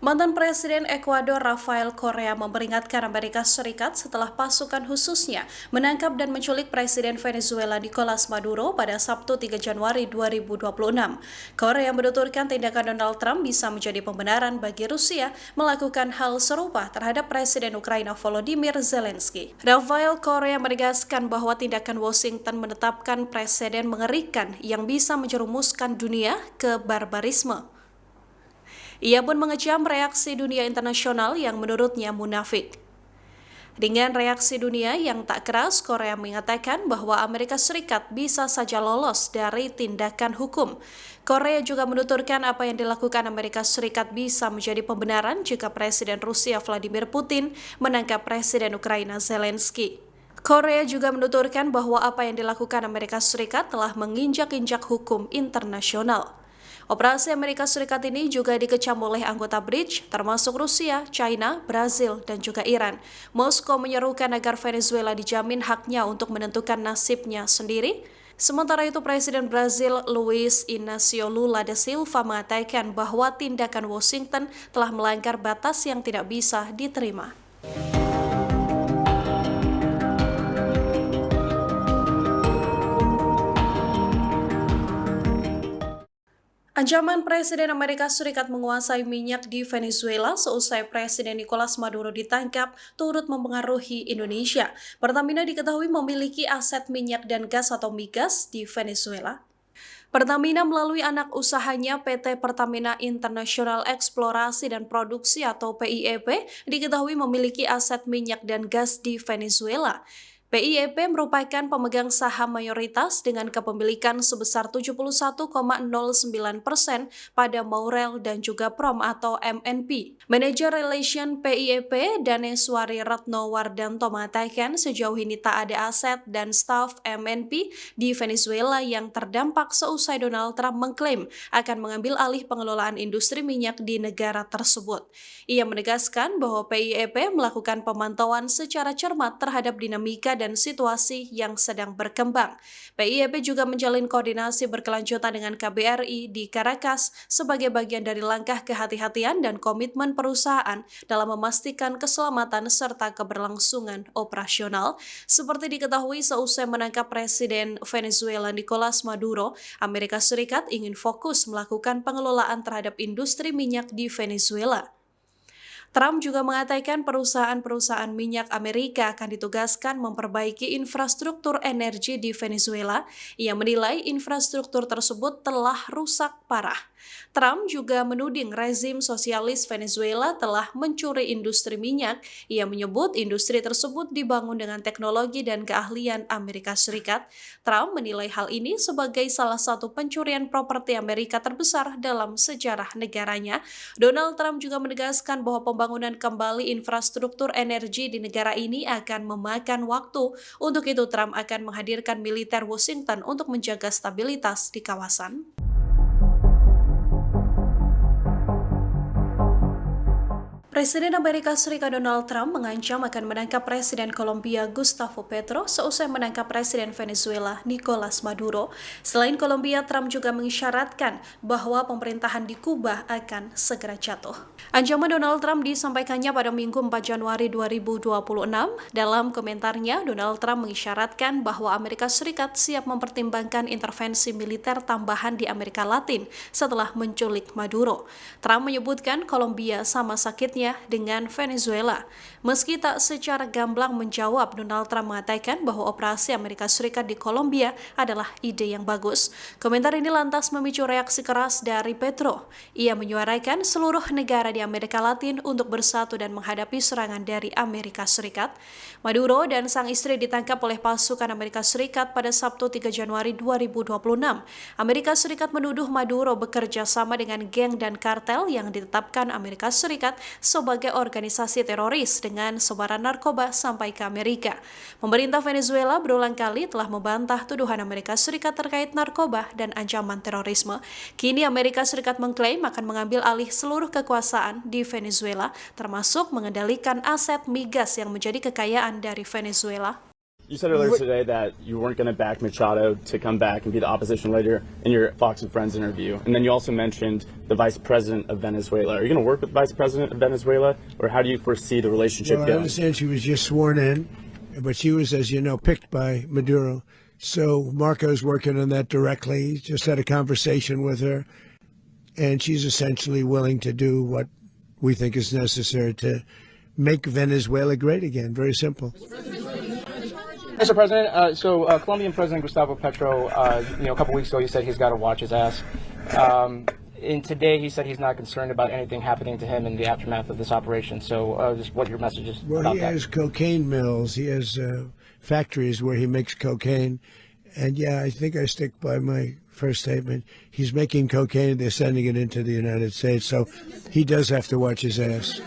Mantan Presiden Ekuador Rafael Correa memperingatkan Amerika Serikat setelah pasukan khususnya menangkap dan menculik Presiden Venezuela Nicolas Maduro pada Sabtu 3 Januari 2026. Correa menuturkan tindakan Donald Trump bisa menjadi pembenaran bagi Rusia melakukan hal serupa terhadap Presiden Ukraina Volodymyr Zelensky. Rafael Correa menegaskan bahwa tindakan Washington menetapkan presiden mengerikan yang bisa menjerumuskan dunia ke barbarisme. Ia pun mengecam reaksi dunia internasional yang menurutnya munafik. Dengan reaksi dunia yang tak keras, Korea mengatakan bahwa Amerika Serikat bisa saja lolos dari tindakan hukum. Korea juga menuturkan apa yang dilakukan Amerika Serikat bisa menjadi pembenaran jika Presiden Rusia Vladimir Putin menangkap Presiden Ukraina Zelensky. Korea juga menuturkan bahwa apa yang dilakukan Amerika Serikat telah menginjak-injak hukum internasional. Operasi Amerika Serikat ini juga dikecam oleh anggota BRICS, termasuk Rusia, China, Brazil, dan juga Iran. Moskow menyerukan agar Venezuela dijamin haknya untuk menentukan nasibnya sendiri. Sementara itu, Presiden Brazil Luiz Inácio Lula da Silva mengatakan bahwa tindakan Washington telah melanggar batas yang tidak bisa diterima. Ancaman Presiden Amerika Serikat menguasai minyak di Venezuela seusai Presiden Nicolas Maduro ditangkap turut mempengaruhi Indonesia. Pertamina diketahui memiliki aset minyak dan gas atau migas di Venezuela. Pertamina melalui anak usahanya PT Pertamina International Eksplorasi dan Produksi atau PIEP diketahui memiliki aset minyak dan gas di Venezuela. PIEP merupakan pemegang saham mayoritas dengan kepemilikan sebesar 71,09% pada Maurel dan juga Prom atau MNP. Manajer Relation PIEP Daneswari Ratno Wardanto mengatakan sejauh ini tak ada aset dan staf MNP di Venezuela yang terdampak seusai Donald Trump mengklaim akan mengambil alih pengelolaan industri minyak di negara tersebut. Ia menegaskan bahwa PIEP melakukan pemantauan secara cermat terhadap dinamika dan situasi yang sedang berkembang. PIEP juga menjalin koordinasi berkelanjutan dengan KBRI di Caracas sebagai bagian dari langkah kehati-hatian dan komitmen perusahaan dalam memastikan keselamatan serta keberlangsungan operasional. Seperti diketahui seusai menangkap Presiden Venezuela Nicolas Maduro, Amerika Serikat ingin fokus melakukan pengelolaan terhadap industri minyak di Venezuela. Trump juga mengatakan perusahaan-perusahaan minyak Amerika akan ditugaskan memperbaiki infrastruktur energi di Venezuela. Ia menilai infrastruktur tersebut telah rusak parah. Trump juga menuding rezim sosialis Venezuela telah mencuri industri minyak. Ia menyebut industri tersebut dibangun dengan teknologi dan keahlian Amerika Serikat. Trump menilai hal ini sebagai salah satu pencurian properti Amerika terbesar dalam sejarah negaranya. Donald Trump juga menegaskan bahwa pembangunan kembali infrastruktur energi di negara ini akan memakan waktu. Untuk itu, Trump akan menghadirkan militer Washington untuk menjaga stabilitas di kawasan. Presiden Amerika Serikat Donald Trump mengancam akan menangkap Presiden Kolombia Gustavo Petro seusai menangkap Presiden Venezuela Nicolas Maduro. Selain Kolombia, Trump juga mengisyaratkan bahwa pemerintahan di Kuba akan segera jatuh. Ancaman Donald Trump disampaikannya pada Minggu 4 Januari 2026. Dalam komentarnya, Donald Trump mengisyaratkan bahwa Amerika Serikat siap mempertimbangkan intervensi militer tambahan di Amerika Latin setelah menculik Maduro. Trump menyebutkan Kolombia sama sakitnya dengan Venezuela. Meski tak secara gamblang menjawab, Donald Trump mengatakan bahwa operasi Amerika Serikat di Kolombia adalah ide yang bagus. Komentar ini lantas memicu reaksi keras dari Petro. Ia menyuarakan seluruh negara di Amerika Latin untuk bersatu dan menghadapi serangan dari Amerika Serikat. Maduro dan sang istri ditangkap oleh pasukan Amerika Serikat pada Sabtu 3 Januari 2026. Amerika Serikat menuduh Maduro bekerja sama dengan geng dan kartel yang ditetapkan Amerika Serikat sebagai organisasi teroris dengan sebaran narkoba sampai ke Amerika. Pemerintah Venezuela berulang kali telah membantah tuduhan Amerika Serikat terkait narkoba dan ancaman terorisme. Kini Amerika Serikat mengklaim akan mengambil alih seluruh kekuasaan di Venezuela, termasuk mengendalikan aset migas yang menjadi kekayaan dari Venezuela. You said earlier today that you weren't going to back Machado to come back and be the opposition leader in your Fox and Friends interview. And then you also mentioned the vice president of Venezuela. Are you going to work with the vice president of Venezuela, or how do you foresee the relationship Well, I understand she was just sworn in, but she was, as you know, picked by Maduro. So Marco's working on that directly. Just had a conversation with her, and she's essentially willing to do what we think is necessary to make Venezuela great again. Very simple. Mr. President, Colombian President Gustavo Petro, a couple weeks ago, he said he's got to watch his ass. And today, he said he's not concerned about anything happening to him in the aftermath of this operation. So, just what your message is well, about he that. has cocaine mills. He has factories where he makes cocaine. And yeah, I think I stick by my first statement. He's making cocaine. They're sending it into the United States. So he does have to watch his ass.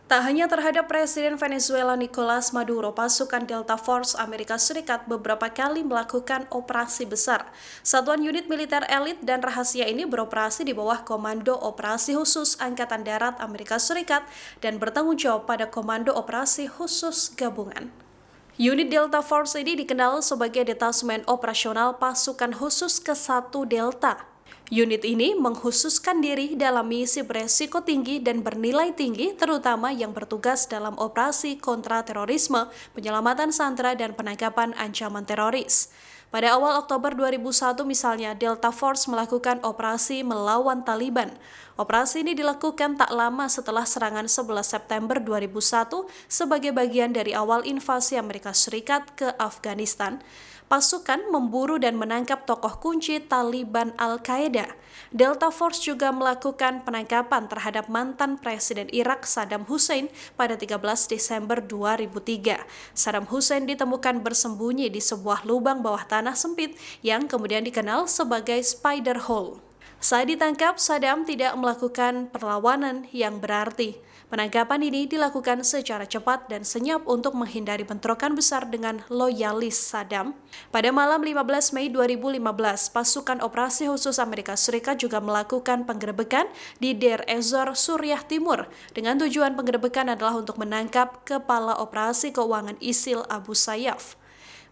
Tak hanya terhadap Presiden Venezuela Nicolas Maduro, pasukan Delta Force Amerika Serikat beberapa kali melakukan operasi besar. Satuan unit militer elit dan rahasia ini beroperasi di bawah Komando Operasi Khusus Angkatan Darat Amerika Serikat dan bertanggung jawab pada Komando Operasi Khusus Gabungan. Unit Delta Force ini dikenal sebagai Detasmen Operasional Pasukan Khusus ke-1 Delta. Unit ini mengkhususkan diri dalam misi beresiko tinggi dan bernilai tinggi, terutama yang bertugas dalam operasi kontra terorisme, penyelamatan sandera, dan penangkapan ancaman teroris. Pada awal Oktober 2001 misalnya, Delta Force melakukan operasi melawan Taliban. Operasi ini dilakukan tak lama setelah serangan 11 September 2001 sebagai bagian dari awal invasi Amerika Serikat ke Afghanistan. Pasukan memburu dan menangkap tokoh kunci Taliban Al-Qaeda. Delta Force juga melakukan penangkapan terhadap mantan Presiden Irak Saddam Hussein pada 13 Desember 2003. Saddam Hussein ditemukan bersembunyi di sebuah lubang bawah tanah sempit yang kemudian dikenal sebagai Spider Hole. Saat ditangkap, Saddam tidak melakukan perlawanan yang berarti. Penangkapan ini dilakukan secara cepat dan senyap untuk menghindari bentrokan besar dengan loyalis Saddam. Pada malam 15 Mei 2015, pasukan operasi khusus Amerika Serikat juga melakukan penggerebekan di Deir ez-Zor, Suriah Timur, dengan tujuan penggerebekan adalah untuk menangkap kepala operasi keuangan ISIL Abu Sayyaf.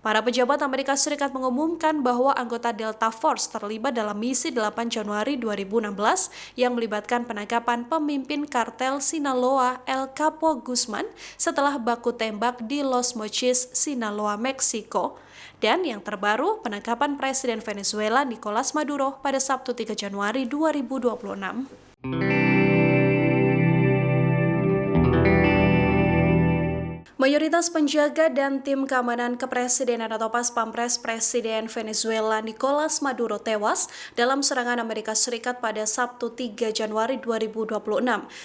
Para pejabat Amerika Serikat mengumumkan bahwa anggota Delta Force terlibat dalam misi 8 Januari 2016 yang melibatkan penangkapan pemimpin kartel Sinaloa El Capo Guzman setelah baku tembak di Los Mochis, Sinaloa, Meksiko. Dan yang terbaru, penangkapan Presiden Venezuela Nicolas Maduro pada Sabtu 3 Januari 2026. Mayoritas penjaga dan tim keamanan kepresidenan atau pas pampres Presiden Venezuela Nicolas Maduro tewas dalam serangan Amerika Serikat pada Sabtu 3 Januari 2026.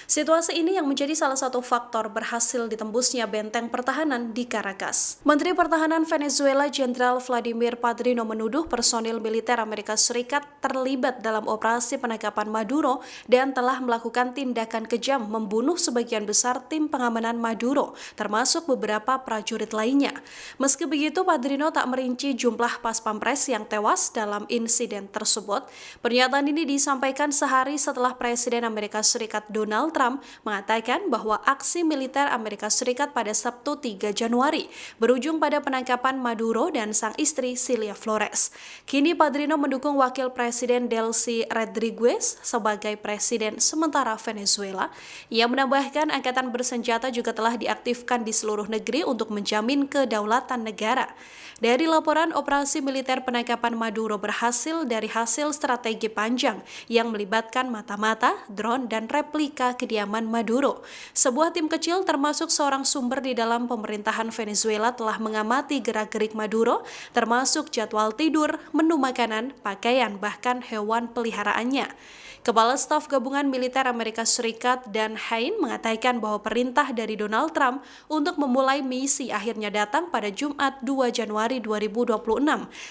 Situasi ini yang menjadi salah satu faktor berhasil ditembusnya benteng pertahanan di Caracas. Menteri Pertahanan Venezuela Jenderal Vladimir Padrino menuduh personil militer Amerika Serikat terlibat dalam operasi penangkapan Maduro dan telah melakukan tindakan kejam membunuh sebagian besar tim pengamanan Maduro, termasuk beberapa prajurit lainnya. Meski begitu, Padrino tak merinci jumlah pas pampres yang tewas dalam insiden tersebut. Pernyataan ini disampaikan sehari setelah Presiden Amerika Serikat Donald Trump mengatakan bahwa aksi militer Amerika Serikat pada Sabtu 3 Januari berujung pada penangkapan Maduro dan sang istri Cilia Flores. Kini Padrino mendukung Wakil Presiden Delcy Rodriguez sebagai Presiden sementara Venezuela. Ia menambahkan angkatan bersenjata juga telah diaktifkan di seluruh negeri untuk menjamin kedaulatan negara. Dari laporan, operasi militer penangkapan Maduro berhasil dari hasil strategi panjang yang melibatkan mata-mata, drone, dan replika kediaman Maduro. Sebuah tim kecil termasuk seorang sumber di dalam pemerintahan Venezuela telah mengamati gerak-gerik Maduro, termasuk jadwal tidur, menu makanan, pakaian, bahkan hewan peliharaannya. Kepala Staf Gabungan Militer Amerika Serikat Dan Hain mengatakan bahwa perintah dari Donald Trump untuk memulai misi akhirnya datang pada Jumat 2 Januari 2026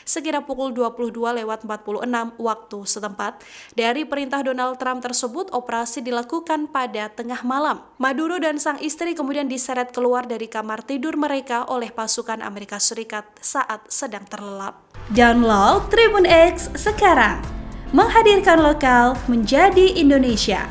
sekira pukul 22:46 waktu setempat. Dari perintah Donald Trump tersebut, operasi dilakukan pada tengah malam. Maduro dan sang istri kemudian diseret keluar dari kamar tidur mereka oleh pasukan Amerika Serikat saat sedang terlelap. Download Tribun X sekarang. Menghadirkan lokal menjadi Indonesia.